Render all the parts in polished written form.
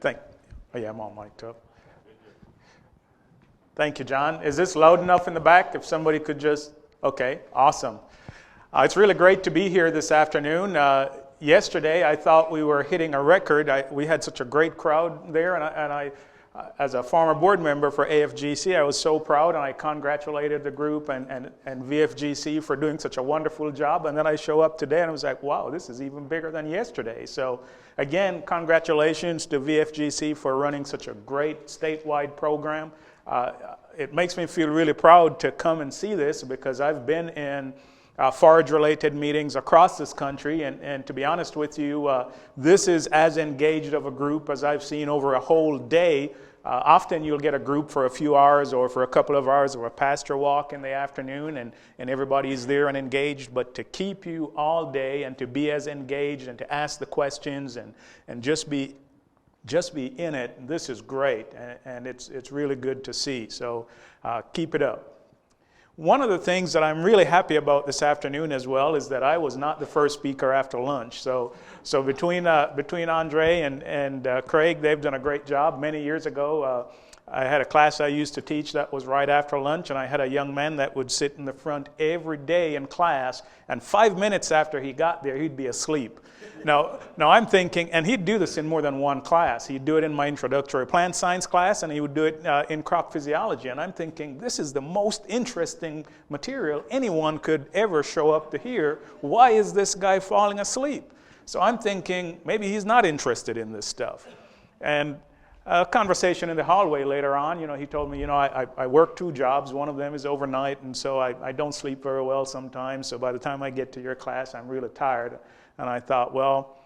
Oh yeah, I'm on mic too. Thank you, John. Is this loud enough in the back? If somebody could just, okay, awesome. It's really great to be here this afternoon. Yesterday, I thought we were hitting a record. We had such a great crowd there, and I, as a former board member for AFGC, I was so proud, and I congratulated the group and VFGC for doing such a wonderful job. And then I show up today, and I was like, wow, this is even bigger than yesterday. So again, congratulations to VFGC for running such a great statewide program. It makes me feel really proud to come and see this, because I've been in forage-related meetings across this country, and to be honest with you, this is as engaged of a group as I've seen over a whole day. Often you'll get a group for a few hours or for a couple of hours or a pasture walk in the afternoon, and everybody's there and engaged, but to keep you all day and to be as engaged and to ask the questions and just be in it, this is great, and it's really good to see. So keep it up. One of the things that I'm really happy about this afternoon as well is that I was not the first speaker after lunch. So between Andre and Craig, they've done a great job. Many years ago, I had a class I used to teach that was right after lunch, and I had a young man that would sit in the front every day in class, and 5 minutes after he got there, he'd be asleep. Now I'm thinking, and he'd do this in more than one class. He'd do it in my introductory plant science class, and he would do it in crop physiology. And I'm thinking, this is the most interesting material anyone could ever show up to hear. Why is this guy falling asleep? So I'm thinking, maybe he's not interested in this stuff. And a conversation in the hallway later on, he told me, I work 2 jobs. One of them is overnight, and so I don't sleep very well sometimes. So by the time I get to your class, I'm really tired. And I thought, well,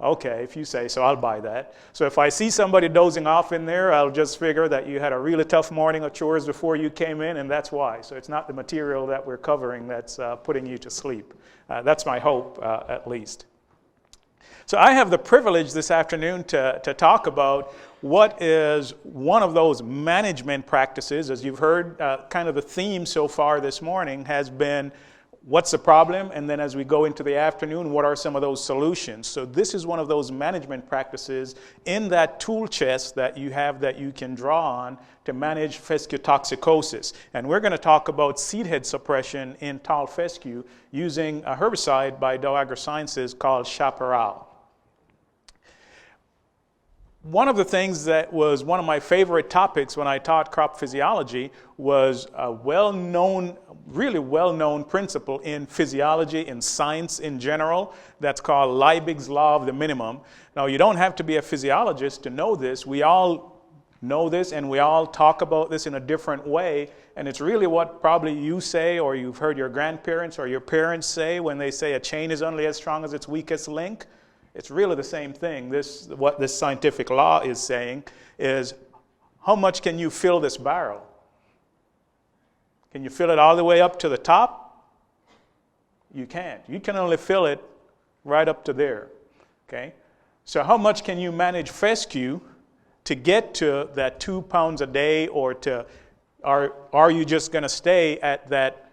okay, if you say so, I'll buy that. So if I see somebody dozing off in there, I'll just figure that you had a really tough morning of chores before you came in, and that's why. So it's not the material that we're covering that's putting you to sleep. That's my hope, at least. So I have the privilege this afternoon to talk about what is one of those management practices. As you've heard, kind of the theme so far this morning has been, what's the problem? And then as we go into the afternoon, what are some of those solutions? So this is one of those management practices in that tool chest that you have that you can draw on to manage fescue toxicosis. And we're going to talk about seedhead suppression in tall fescue using a herbicide by Dow AgroSciences called Chaparral. One of the things that was one of my favorite topics when I taught crop physiology was a really well-known principle in physiology, in science in general, that's called Liebig's Law of the Minimum. Now, you don't have to be a physiologist to know this. We all know this, and we all talk about this in a different way, and it's really what probably you say, or you've heard your grandparents or your parents say when they say a chain is only as strong as its weakest link. It's really the same thing. What this scientific law is saying is, how much can you fill this barrel? Can you fill it all the way up to the top? You can't. You can only fill it right up to there. Okay? So how much can you manage fescue to get to that 2 pounds a day, or are you just going to stay at that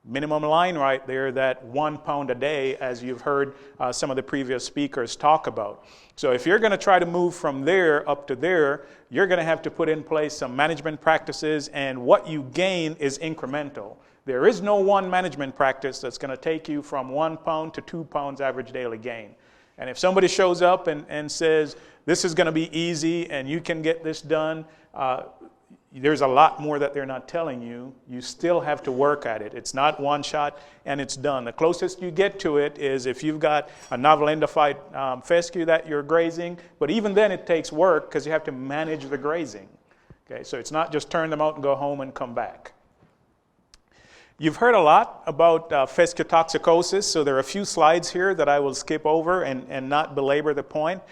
minimum line right there, that 1 pound a day, as you've heard some of the previous speakers talk about. So if you're going to try to move from there up to there, you're going to have to put in place some management practices, and what you gain is incremental. There is no one management practice that's going to take you from 1 pound to 2 pounds average daily gain. And if somebody shows up and says, this is going to be easy and you can get this done, there's a lot more that they're not telling you. You still have to work at it. It's not one shot and it's done. The closest you get to it is if you've got a novel endophyte fescue that you're grazing, but even then it takes work because you have to manage the grazing. Okay, so it's not just turn them out and go home and come back. You've heard a lot about fescue toxicosis, so there are a few slides here that I will skip over and not belabor the point.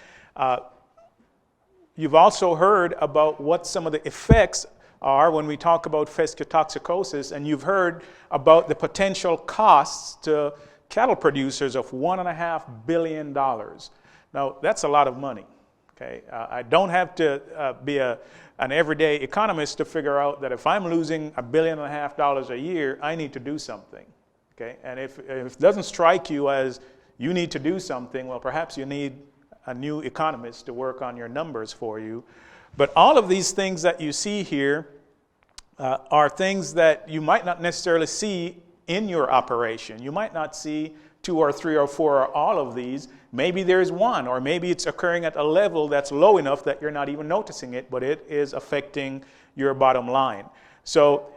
You've also heard about what some of the effects are when we talk about fescue toxicosis, and you've heard about the potential costs to cattle producers of $1.5 billion. Now, that's a lot of money. Okay? I don't have to be an everyday economist to figure out that if I'm losing $1.5 billion a year, I need to do something. Okay? And if it doesn't strike you as you need to do something, well, perhaps you need a new economist to work on your numbers for you. But all of these things that you see here are things that you might not necessarily see in your operation. You might not see 2 or 3 or 4 or all of these. Maybe there's one, or maybe it's occurring at a level that's low enough that you're not even noticing it, but it is affecting your bottom line. So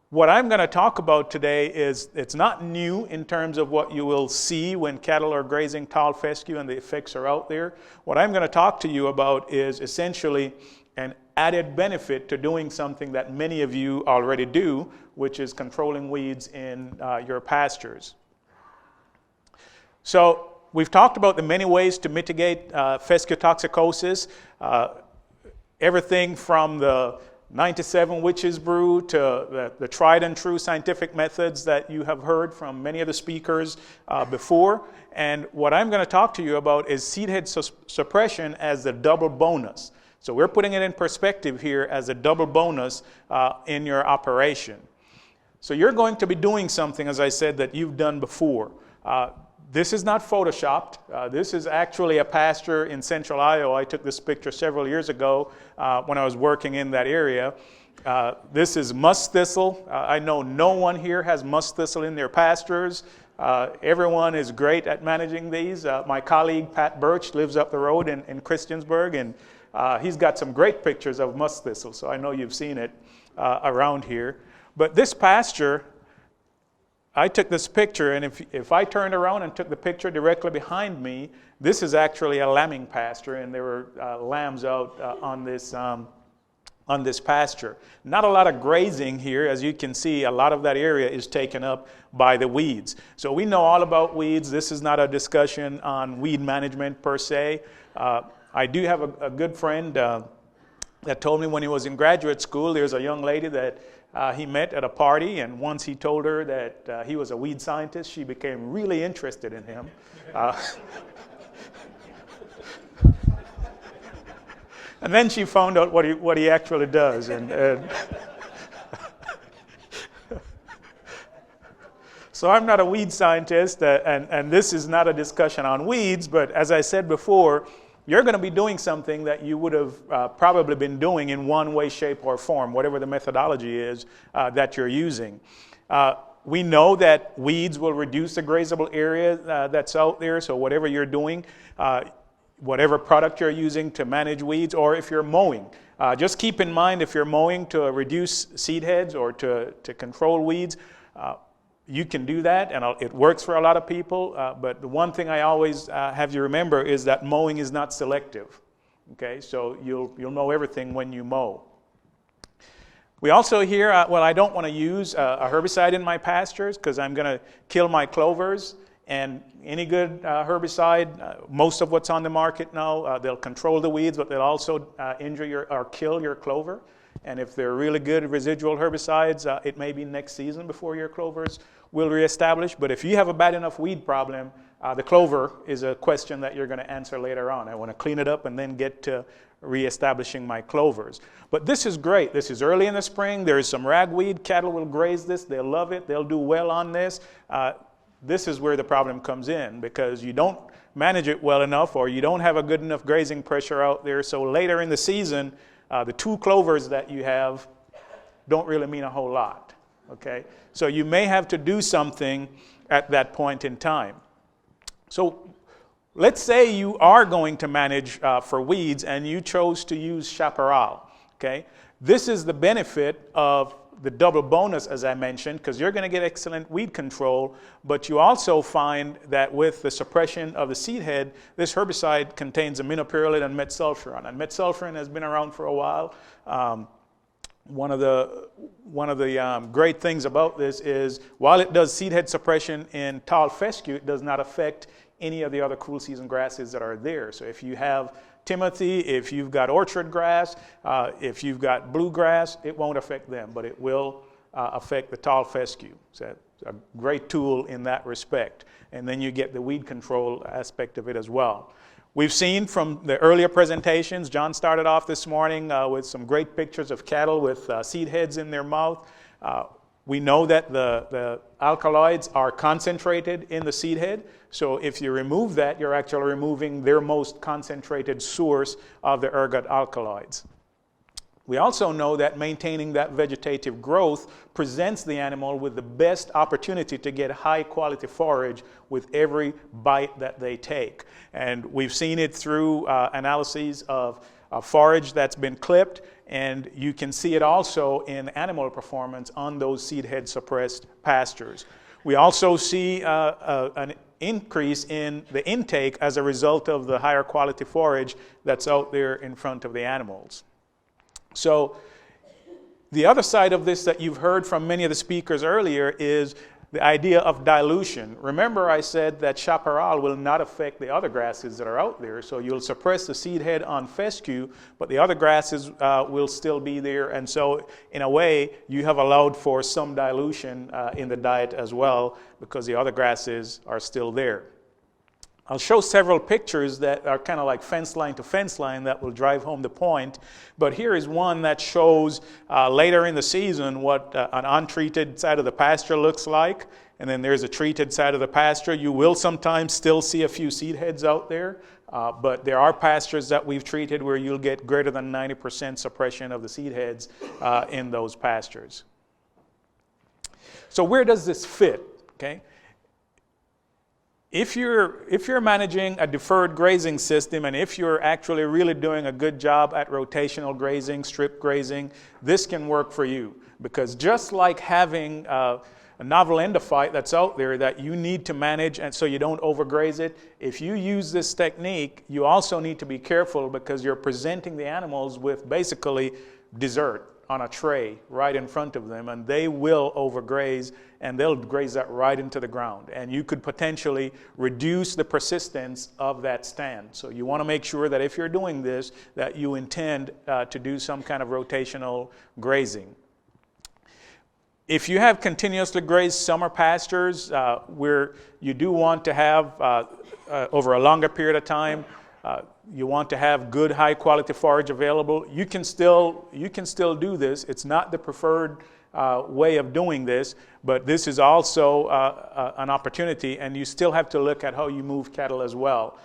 what I'm going to talk about today is, it's not new in terms of what you will see when cattle are grazing tall fescue and the effects are out there. What I'm going to talk to you about is essentially an added benefit to doing something that many of you already do, which is controlling weeds in your pastures. So we've talked about the many ways to mitigate fescue toxicosis, everything from the 97 witches brew to the tried and true scientific methods that you have heard from many of the speakers before. And what I'm going to talk to you about is seedhead suppression as the double bonus. So we're putting it in perspective here as a double bonus in your operation. So you're going to be doing something, as I said, that you've done before. This is not photoshopped. This is actually a pasture in central Iowa. I took this picture several years ago when I was working in that area. This is musk thistle. I know no one here has musk thistle in their pastures. Everyone is great at managing these. My colleague Pat Birch lives up the road in Christiansburg, and he's got some great pictures of musk thistle, so I know you've seen it around here. But this pasture, I took this picture, and if I turned around and took the picture directly behind me, this is actually a lambing pasture, and there were lambs out on this pasture. Not a lot of grazing here. As you can see, a lot of that area is taken up by the weeds. So we know all about weeds. This is not a discussion on weed management per se. I do have a good friend that told me when he was in graduate school, there's a young lady that he met at a party, and once he told her that he was a weed scientist, she became really interested in him. And then she found out what he actually does. So I'm not a weed scientist, and this is not a discussion on weeds, but as I said before, you're going to be doing something that you would have probably been doing in one way, shape, or form, whatever the methodology is that you're using. We know that weeds will reduce the grazable area that's out there, so whatever you're doing, whatever product you're using to manage weeds, or if you're mowing. Just keep in mind, if you're mowing to reduce seed heads or to control weeds, you can do that, and it works for a lot of people, but the one thing I always have you remember is that mowing is not selective. Okay, so you'll know everything when you mow. We also hear, well, I don't want to use a herbicide in my pastures because I'm going to kill my clovers, and any good herbicide, most of what's on the market now, they'll control the weeds, but they'll also injure or kill your clover. And if they're really good residual herbicides, it may be next season before your clovers will reestablish. But if you have a bad enough weed problem, the clover is a question that you're going to answer later on. I want to clean it up and then get to reestablishing my clovers. But this is great. This is early in the spring. There is some ragweed. Cattle will graze this. They'll love it. They'll do well on this. This is where the problem comes in, because you don't manage it well enough, or you don't have a good enough grazing pressure out there. So later in the season, the 2 clovers that you have don't really mean a whole lot, okay? So you may have to do something at that point in time. So let's say you are going to manage for weeds and you chose to use chaparral, okay? This is the benefit of the double bonus, as I mentioned, because you're going to get excellent weed control, but you also find that with the suppression of the seed head, this herbicide contains aminopyrrolate and metsulfuron. And metsulfuron has been around for a while. One of the great things about this is, while it does seed head suppression in tall fescue, it does not affect any of the other cool season grasses that are there. So if you have Timothy, if you've got orchard grass, if you've got bluegrass, it won't affect them, but it will affect the tall fescue. So it's a great tool in that respect. And then you get the weed control aspect of it as well. We've seen from the earlier presentations, John started off this morning with some great pictures of cattle with seed heads in their mouth. We know that the alkaloids are concentrated in the seed head, so if you remove that, you're actually removing their most concentrated source of the ergot alkaloids. We also know that maintaining that vegetative growth presents the animal with the best opportunity to get high quality forage with every bite that they take. And we've seen it through analyses of forage that's been clipped, and you can see it also in animal performance on those seed head suppressed pastures. We also see an increase in the intake as a result of the higher quality forage that's out there in front of the animals. So the other side of this that you've heard from many of the speakers earlier is the idea of dilution. Remember, I said that chaparral will not affect the other grasses that are out there, so you'll suppress the seed head on fescue, but the other grasses will still be there, and so in a way you have allowed for some dilution in the diet as well, because the other grasses are still there. I'll show several pictures that are kind of like fence line to fence line that will drive home the point. But here is one that shows later in the season what an untreated side of the pasture looks like. And then there's a treated side of the pasture. You will sometimes still see a few seed heads out there. But there are pastures that we've treated where you'll get greater than 90% suppression of the seed heads in those pastures. So where does this fit? Okay. If you're managing a deferred grazing system, and if you're actually really doing a good job at rotational grazing, strip grazing, this can work for you. Because just like having a novel endophyte that's out there that you need to manage and so you don't overgraze it, if you use this technique, you also need to be careful because you're presenting the animals with basically dessert on a tray right in front of them, and they will overgraze, and they'll graze that right into the ground. And you could potentially reduce the persistence of that stand. So you want to make sure that if you're doing this, that you intend to do some kind of rotational grazing. If you have continuously grazed summer pastures, where you do want to have, over a longer period of time, you want to have good high quality forage available, you can still do this. It's not the preferred way of doing this, but this is also an opportunity, and you still have to look at how you move cattle as well.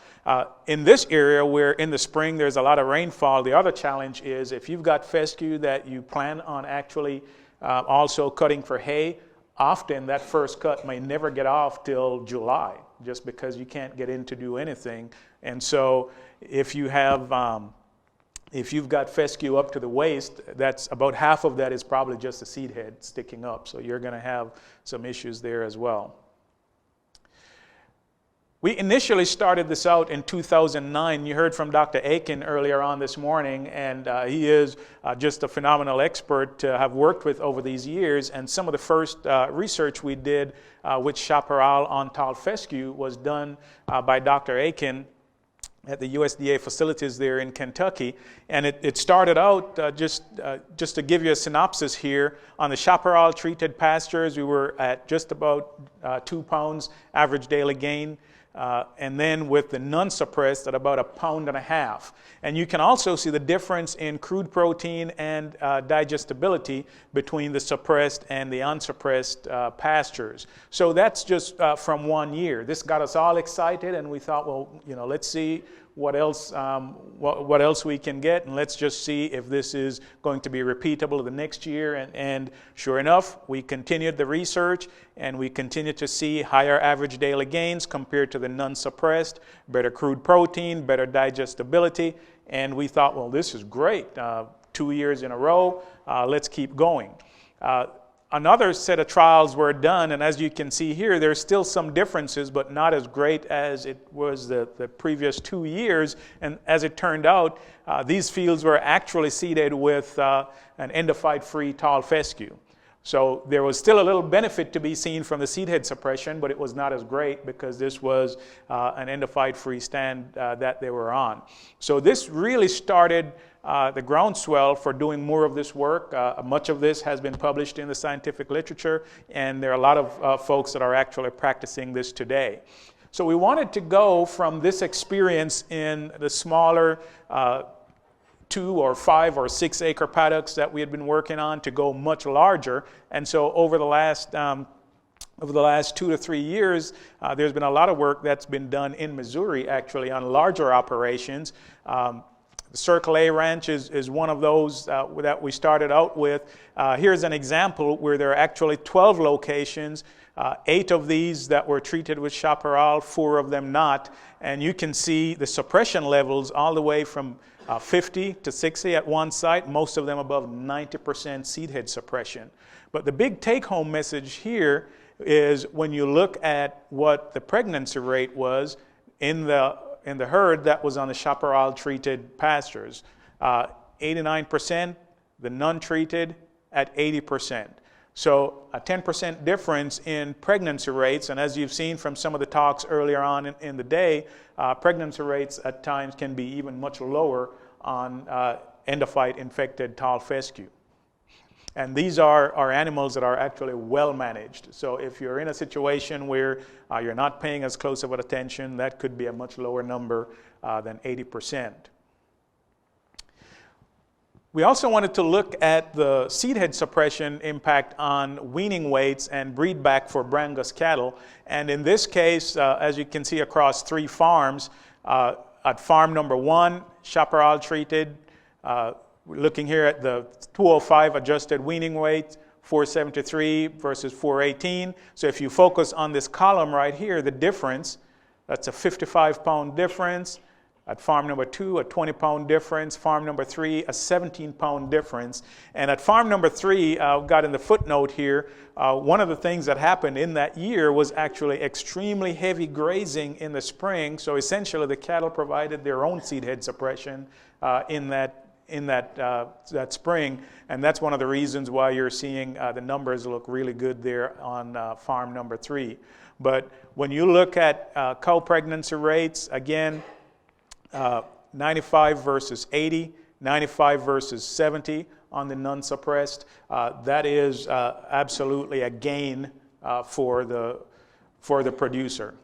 In this area where in the spring there's a lot of rainfall, the other challenge is if you've got fescue that you plan on actually also cutting for hay, often that first cut may never get off till July, just because you can't get in to do anything. And so if you have, if you've got fescue up to the waist, that's about half of that is probably just a seed head sticking up. So you're going to have some issues there as well. We initially started this out in 2009. You heard from Dr. Aiken earlier on this morning, and he is just a phenomenal expert to have worked with over these years. And some of the first research we did with chaparral on tall fescue was done by Dr. Aiken at the USDA facilities there in Kentucky. And it started out, just to give you a synopsis here, on the chaparral treated pastures, we were at just about 2 pounds average daily gain. And then with the non-suppressed at about 1.5 pounds. And you can also see the difference in crude protein and digestibility between the suppressed and the unsuppressed pastures. So that's just from 1 year. This got us all excited, and we thought, well, let's see what else we can get, and let's just see if this is going to be repeatable the next year. And sure enough, we continued the research, and we continued to see higher average daily gains compared to the non-suppressed, better crude protein, better digestibility, and we thought, well, this is great. 2 years in a row, let's keep going. Another set of trials were done, and as you can see here, there's still some differences, but not as great as it was the previous 2 years. And as it turned out, these fields were actually seeded with an endophyte-free tall fescue. So there was still a little benefit to be seen from the seedhead suppression, but it was not as great because this was an endophyte-free stand that they were on. So this really started the groundswell for doing more of this work. Much of this has been published in the scientific literature, and there are a lot of folks that are actually practicing this today. So we wanted to go from this experience in the smaller 2 or 5 or 6 acre paddocks that we had been working on to go much larger. And so over the last 2 to 3 years, there's been a lot of work that's been done in Missouri actually on larger operations. The Circle A Ranch is one of those that we started out with. Here's an example where there are actually 12 locations, 8 of these that were treated with chaparral, 4 of them not. And you can see the suppression levels all the way from 50 to 60 at one site, most of them above 90% seed head suppression. But the big take-home message here is when you look at what the pregnancy rate was in the herd that was on the chaparral-treated pastures, 89%, the non-treated at 80%. So a 10% difference in pregnancy rates, and as you've seen from some of the talks earlier on in the day, pregnancy rates at times can be even much lower on endophyte infected tall fescue. And these are animals that are actually well managed. So if you're in a situation where you're not paying as close of attention, that could be a much lower number than 80%. We also wanted to look at the seed head suppression impact on weaning weights and breed back for Brangus cattle. And in this case, as you can see across 3 farms, at farm number 1, chaparral treated, we're looking here at the 205 adjusted weaning weight, 473 versus 418. So if you focus on this column right here, the difference, that's a 55-pound difference. At farm number 2, a 20-pound difference. Farm number 3, a 17-pound difference. And at farm number 3, I've got in the footnote here, one of the things that happened in that year was actually extremely heavy grazing in the spring. So essentially the cattle provided their own seed head suppression in that spring, and that's one of the reasons why you're seeing the numbers look really good there on farm number 3. But when you look at cow pregnancy rates, again, 95 versus 80, 95 versus 70 on the non-suppressed, that is absolutely a gain for the producer.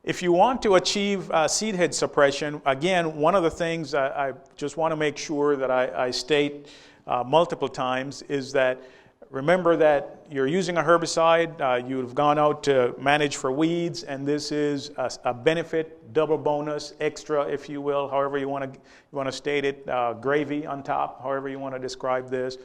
If you want to achieve seed head suppression, again, one of the things I just want to make sure that I state multiple times is that remember that you're using a herbicide, you've gone out to manage for weeds, and this is a benefit, double bonus, extra, if you will, however you want to state it, gravy on top, however you want to describe this,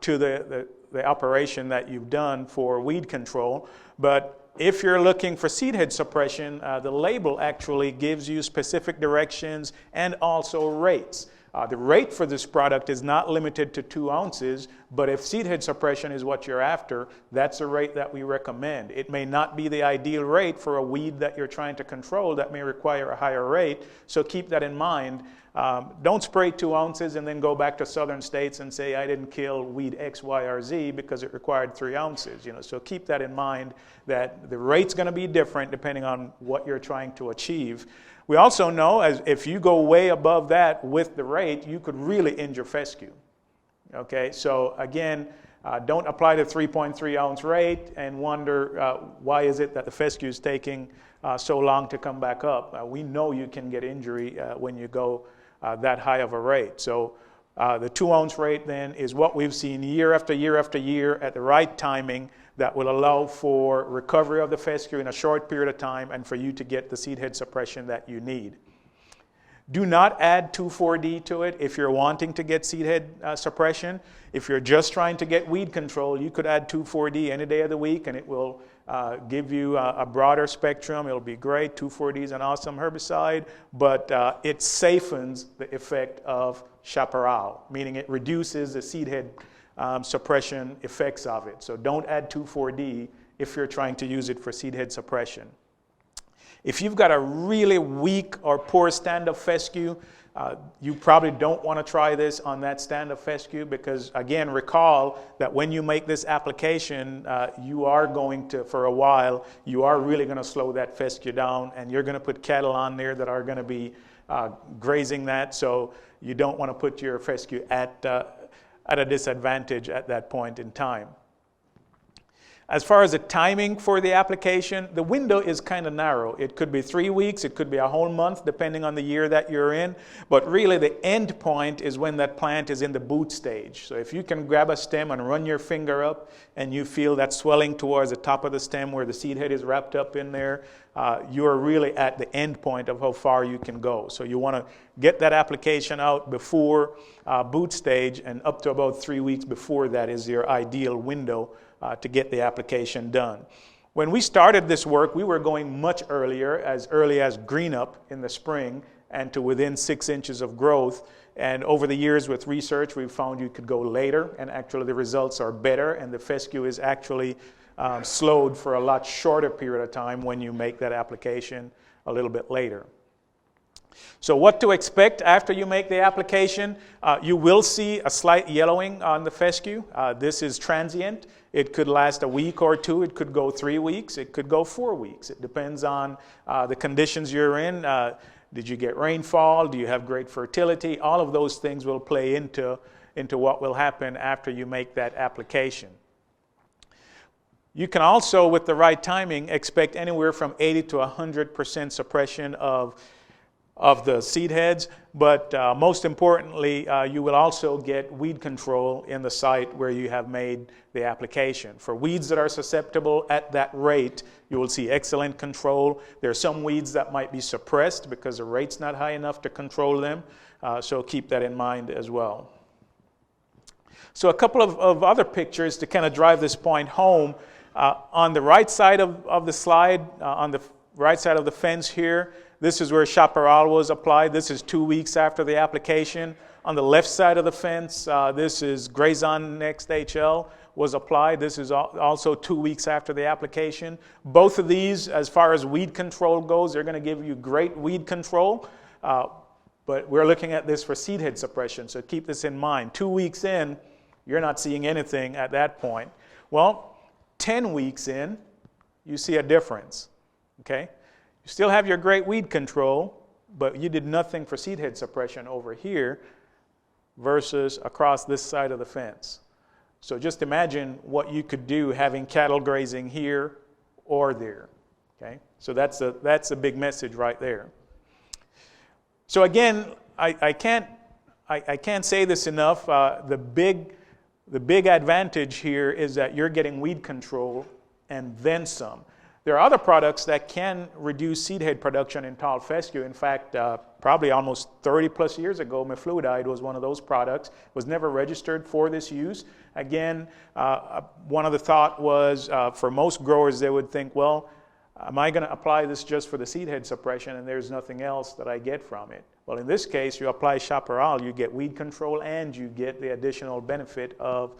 to the operation that you've done for weed control. But if you're looking for seed head suppression, the label actually gives you specific directions and also rates. The rate for this product is not limited to 2 ounces, but if seed head suppression is what you're after, that's the rate that we recommend. It may not be the ideal rate for a weed that you're trying to control that may require a higher rate, so keep that in mind. Don't spray 2 ounces and then go back to southern states and say, I didn't kill weed X, Y, or Z because it required 3 ounces. So keep that in mind, that the rate's going to be different depending on what you're trying to achieve. We also know as if you go way above that with the rate, you could really injure fescue. Okay, so again, don't apply the 3.3 ounce rate and wonder why is it that the fescue is taking so long to come back up. We know you can get injury when you go that high of a rate. So the 2 ounce rate then is what we've seen year after year after year at the right timing that will allow for recovery of the fescue in a short period of time and for you to get the seed head suppression that you need. Do not add 2,4-D to it if you're wanting to get seed head suppression. If you're just trying to get weed control, you could add 2,4-D any day of the week and it will give you a broader spectrum. It'll be great. 2,4-D is an awesome herbicide, but it softens the effect of chaparral, meaning it reduces the seed head suppression effects of it. So don't add 2,4-D if you're trying to use it for seed head suppression. If you've got a really weak or poor stand-up fescue, you probably don't want to try this on that stand-up fescue because, again, recall that when you make this application, you are going to, for a while, you are really going to slow that fescue down and you're going to put cattle on there that are going to be grazing that. So you don't want to put your fescue at a disadvantage at that point in time. As far as the timing for the application, the window is kind of narrow. It could be 3 weeks, it could be a whole month, depending on the year that you're in. But really the end point is when that plant is in the boot stage. So if you can grab a stem and run your finger up and you feel that swelling towards the top of the stem where the seed head is wrapped up in there, you're really at the end point of how far you can go. So you want to get that application out before boot stage, and up to about 3 weeks before that is your ideal window to get the application done. When we started this work, we were going much earlier, as early as green up in the spring and to within 6 inches of growth. And over the years with research, we've found you could go later, and actually the results are better, and the fescue is actually slowed for a lot shorter period of time when you make that application a little bit later. So what to expect after you make the application? You will see a slight yellowing on the fescue. This is transient. It could last a week or two. It could go 3 weeks. It could go 4 weeks. It depends on the conditions you're in. Did you get rainfall? Do you have great fertility? All of those things will play into what will happen after you make that application. You can also, with the right timing, expect anywhere from 80 to 100% suppression of the seed heads, but most importantly, you will also get weed control in the site where you have made the application. For weeds that are susceptible at that rate, you will see excellent control. There are some weeds that might be suppressed because the rate's not high enough to control them, so keep that in mind as well. So a couple of other pictures to kind of drive this point home. On the right side of the slide, on the right side of the fence here, this is where chaparral was applied. This is 2 weeks after the application. On the left side of the fence, this is Grazon Next HL was applied. This is also 2 weeks after the application. Both of these, as far as weed control goes, they're going to give you great weed control. But we're looking at this for seed head suppression, so keep this in mind. 2 weeks in, you're not seeing anything at that point. Well, 10 weeks in, you see a difference. Okay? You still have your great weed control, but you did nothing for seed head suppression over here versus across this side of the fence. So just imagine what you could do having cattle grazing here or there. Okay? So that's a big message right there. So again, I can't say this enough. The big advantage here is that you're getting weed control and then some. There are other products that can reduce seed head production in tall fescue. In fact, probably almost 30 plus years ago, mefluidide was one of those products. Was never registered for this use. Again, one of the thought was for most growers, they would think, well, am I going to apply this just for the seed head suppression and there's nothing else that I get from it? Well, in this case, you apply chaparral, you get weed control and you get the additional benefit of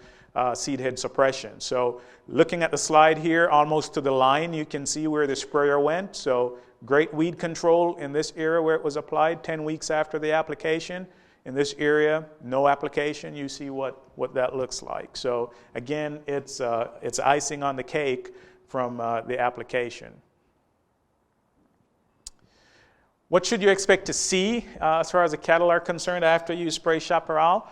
seed head suppression. So looking at the slide here, almost to the line, you can see where the sprayer went. So great weed control in this area where it was applied 10 weeks after the application. In this area, no application. You see what that looks like. So again, it's icing on the cake from the application. What should you expect to see as far as the cattle are concerned after you spray chaparral?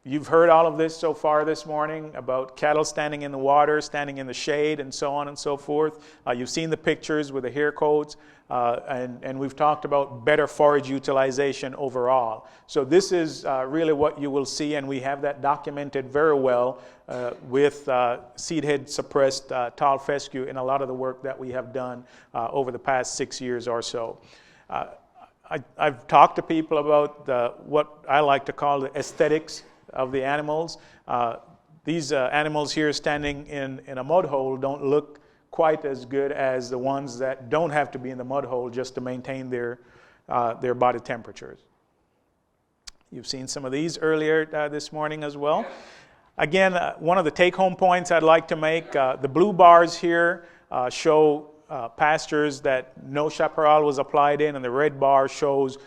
You've heard all of this so far this morning about cattle standing in the water, standing in the shade, and so on and so forth. You've seen the pictures with the hair coats, and we've talked about better forage utilization overall. So this is really what you will see, and we have that documented very well with seed head suppressed tall fescue in a lot of the work that we have done over the past 6 years or so. I've talked to people about what I like to call the aesthetics of the animals. These animals here standing in a mud hole don't look quite as good as the ones that don't have to be in the mud hole just to maintain their body temperatures. You've seen some of these earlier this morning as well. Again, one of the take-home points I'd like to make, the blue bars here show pastures that no chaparral was applied in, and the red bar shows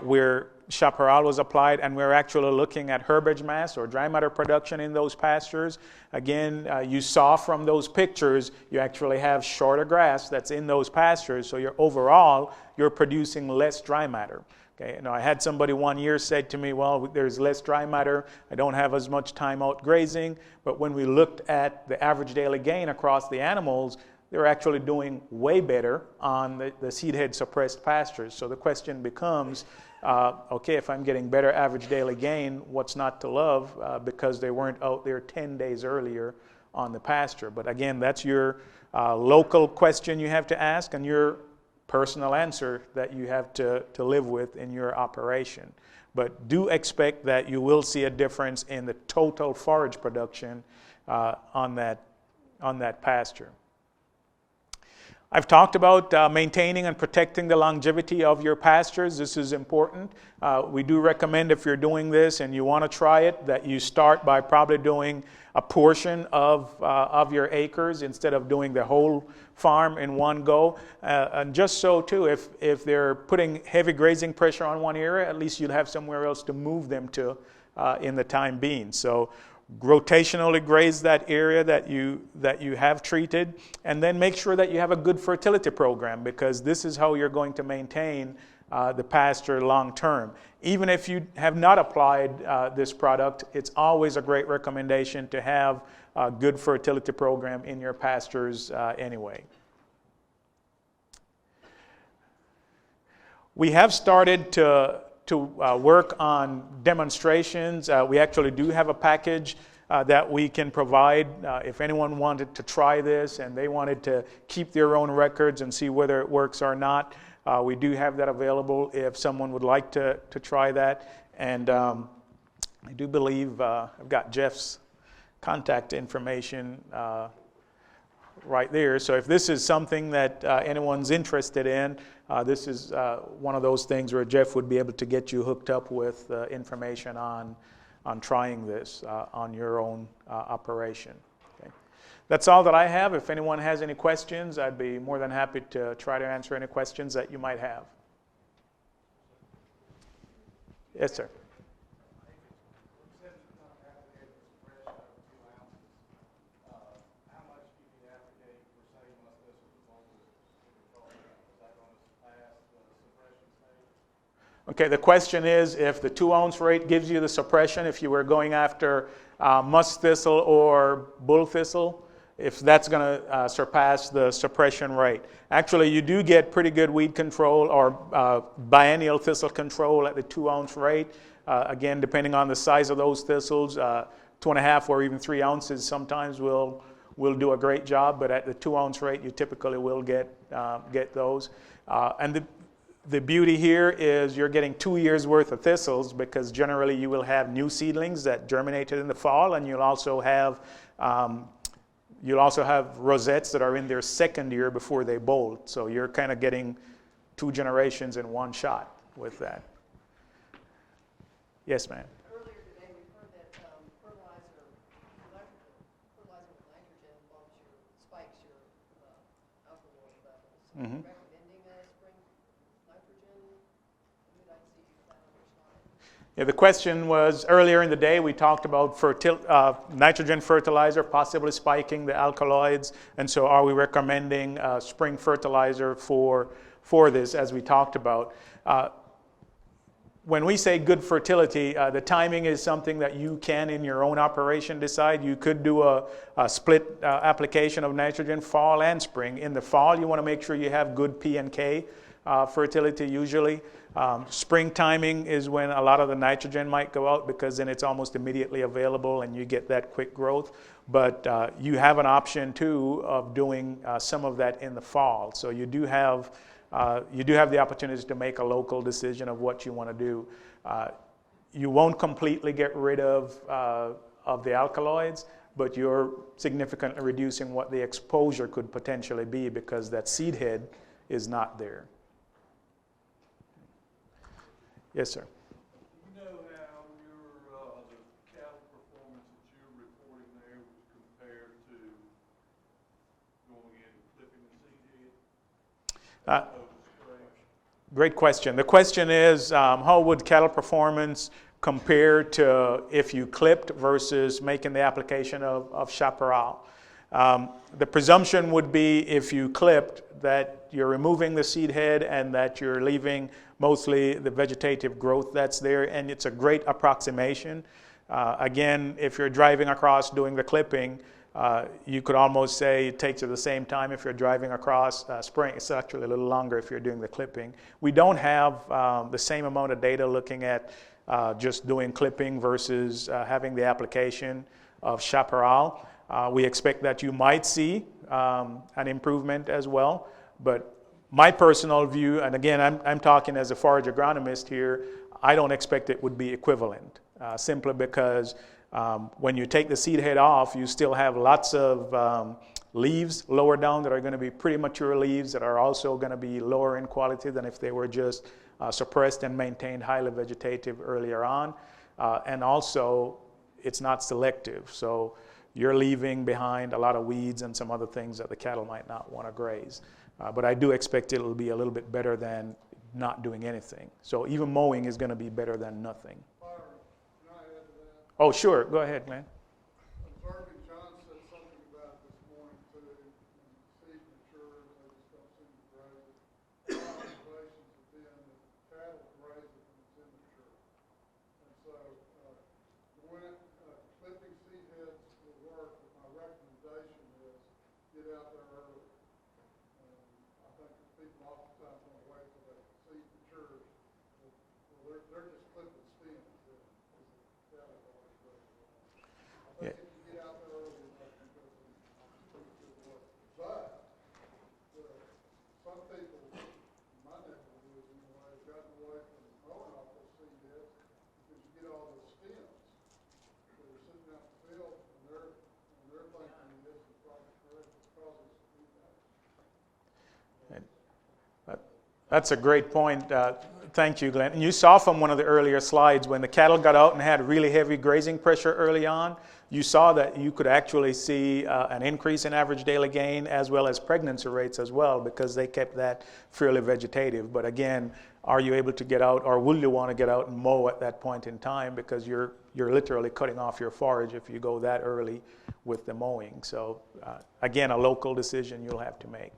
where chaparral was applied, and we're actually looking at herbage mass or dry matter production in those pastures. Again, you saw from those pictures, you actually have shorter grass that's in those pastures, so overall, you're producing less dry matter. Okay, I had somebody one year said to me, well, there's less dry matter, I don't have as much time out grazing, but when we looked at the average daily gain across the animals, they're actually doing way better on the seedhead suppressed pastures. So the question becomes, okay, if I'm getting better average daily gain, what's not to love because they weren't out there 10 days earlier on the pasture? But again, that's your local question you have to ask and your personal answer that you have to live with in your operation. But do expect that you will see a difference in the total forage production on that pasture. I've talked about maintaining and protecting the longevity of your pastures. This is important. We do recommend if you're doing this and you want to try it, that you start by probably doing a portion of your acres instead of doing the whole farm in one go. And just so too, if they're putting heavy grazing pressure on one area, at least you'll have somewhere else to move them to in the time being. So rotationally graze that area that you have treated, and then make sure that you have a good fertility program, because this is how you're going to maintain the pasture long term. Even if you have not applied this product, it's always a great recommendation to have a good fertility program in your pastures anyway. We have started to work on demonstrations. We actually do have a package that we can provide if anyone wanted to try this and they wanted to keep their own records and see whether it works or not. We do have that available if someone would like to try that. And I do believe I've got Jeff's contact information right there. So if this is something that anyone's interested in, this is one of those things where Jeff would be able to get you hooked up with information on trying this on your own operation. Okay. That's all that I have. If anyone has any questions, I'd be more than happy to try to answer any questions that you might have. Yes, sir. Okay, the question is, if the 2-ounce rate gives you the suppression, if you were going after musk thistle or bull thistle, if that's going to surpass the suppression rate. Actually, you do get pretty good weed control or biennial thistle control at the 2-ounce rate. Again, depending on the size of those thistles, 2.5 or even 3 ounces sometimes will do a great job, but at the 2-ounce rate, you typically will get those. And the beauty here is you're getting 2 years worth of thistles, because generally you will have new seedlings that germinated in the fall, and you'll also have rosettes that are in their second year before they bolt. So you're kind of getting 2 generations in one shot with that. Yes, ma'am. Earlier today we heard that fertilizer with nitrogen spikes your alkaloid levels. Mm-hmm. Yeah, the question was, earlier in the day we talked about nitrogen fertilizer possibly spiking the alkaloids, and so are we recommending spring fertilizer for this, as we talked about. When we say good fertility, the timing is something that you can in your own operation decide. You could do a split application of nitrogen fall and spring. In the fall you want to make sure you have good P and K fertility usually. Spring timing is when a lot of the nitrogen might go out, because then it's almost immediately available and you get that quick growth. But you have an option too of doing some of that in the fall. So you do have the opportunity to make a local decision of what you want to do. You won't completely get rid of the alkaloids, but you're significantly reducing what the exposure could potentially be, because that seed head is not there. Yes, sir. You know how the cattle performance that you're reporting there was compared to going in and clipping the seed head? Great question. The question is, how would cattle performance compare to if you clipped versus making the application of chaparral? The presumption would be if you clipped that you're removing the seed head and that you're leaving mostly the vegetative growth that's there, and it's a great approximation. Again, if you're driving across doing the clipping, you could almost say it takes you the same time if you're driving across spraying. It's actually a little longer if you're doing the clipping. We don't have the same amount of data looking at just doing clipping versus having the application of chaparral. We expect that you might see an improvement as well, but my personal view, and again, I'm talking as a forage agronomist here, I don't expect it would be equivalent, simply because when you take the seed head off, you still have lots of leaves lower down that are going to be pretty mature leaves that are also going to be lower in quality than if they were just suppressed and maintained highly vegetative earlier on. And also, it's not selective. So you're leaving behind a lot of weeds and some other things that the cattle might not want to graze. But I do expect it'll be a little bit better than not doing anything. So even mowing is going to be better than nothing. Can I add to that? Oh, sure. Go ahead, Glenn. Observing John said something about it this morning too. Seed matures, they just don't seem to graze it. My observations have been that cattle graze it when it's immature. And so when clipping seed heads will work, but my recommendation is get out there early. I think that people oftentimes want to wait till that seed matures. Well, they're just clipping stems. I think if you get out there early enough, you can do good work. But some people, in my neck of the woods anyway, have gotten away from mowing off those seed heads because you get all those stems that are sitting out in the field, and they're thinking this is probably correct. It's causing some feedback. That's a great point. Thank you, Glenn. And you saw from one of the earlier slides when the cattle got out and had really heavy grazing pressure early on, you saw that you could actually see an increase in average daily gain as well as pregnancy rates as well because they kept that fairly vegetative. But again, are you able to get out or will you want to get out and mow at that point in time because you're literally cutting off your forage if you go that early with the mowing. So again, a local decision you'll have to make.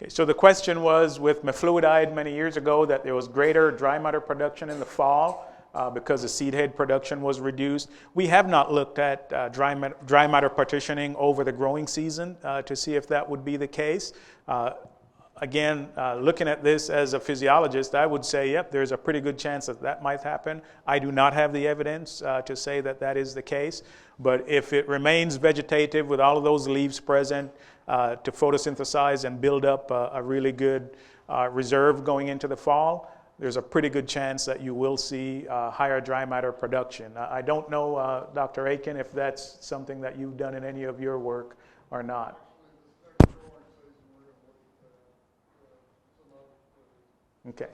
Okay, so the question was with mefluidide many years ago that there was greater dry matter production in the fall because the seed head production was reduced. We have not looked at dry matter partitioning over the growing season to see if that would be the case. Again, looking at this as a physiologist, I would say, yep, there's a pretty good chance that that might happen. I do not have the evidence to say that that is the case, but if it remains vegetative with all of those leaves present to photosynthesize and build up a really good reserve going into the fall, there's a pretty good chance that you will see higher dry matter production. I don't know, Dr. Aiken, if that's something that you've done in any of your work or not. Okay.